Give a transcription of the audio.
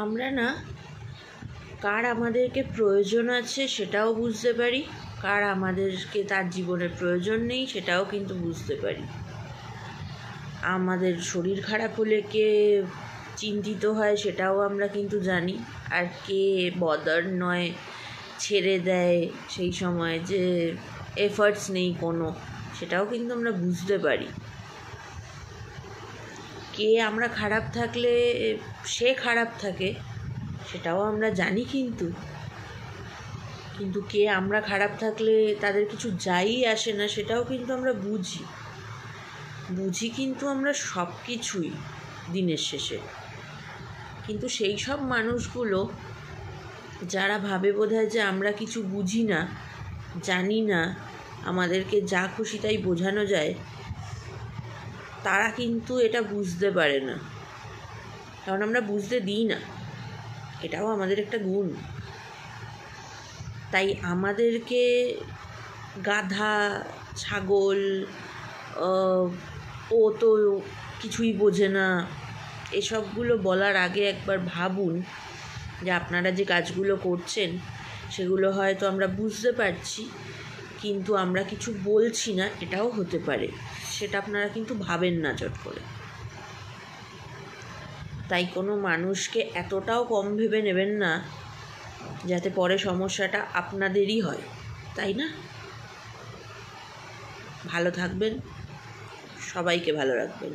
আমরা না কার আমাদেরকে প্রয়োজন আছে সেটাও বুঝতে পারি, কার আমাদেরকে তার জীবনের প্রয়োজন নেই সেটাও কিন্তু বুঝতে পারি। আমাদের শরীর খারাপ হলে কে চিন্তিত হয় সেটাও আমরা কিন্তু জানি, আর কে বদার নয়, ছেড়ে দেয় সেই সময়, যে এফার্টস নেই কোনো, সেটাও কিন্তু আমরা বুঝতে পারি। কে আমরা খারাপ থাকলে সে খারাপ থাকে সেটাও আমরা জানি, কিন্তু কে আমরা খারাপ থাকলে তাদের কিছু যাই আসে না সেটাও কিন্তু আমরা বুঝি কিন্তু আমরা সব কিছুই দিনের শেষে। কিন্তু সেই সব মানুষগুলো যারা ভাবে বোধহয় যে আমরা কিছু বুঝি না, জানি না, আমাদেরকে যা খুশি তাই বোঝানো যায়, তারা কিন্তু এটা বুঝতে পারে না, কারণ আমরা বুঝতে দিই না। এটাও আমাদের একটা গুণ। তাই আমাদেরকে গাধা, ছাগল, ও তো কিছুই বোঝে না, এসবগুলো বলার আগে একবার ভাবুন যে আপনারা যে কাজগুলো করছেন সেগুলো হয়তো আমরা বুঝতে পারছি, কিন্তু আমরা কিছু বলছি না, এটাও হতে পারে। সেটা আপনারা কিন্তু ভাবেন না চট করে। তাই কোনো মানুষকে এতটাও কম ভেবে নেবেন না যাতে পরে সমস্যাটা আপনাদেরই হয়, তাই না? ভালো থাকবেন, সবাইকে ভালো রাখবেন।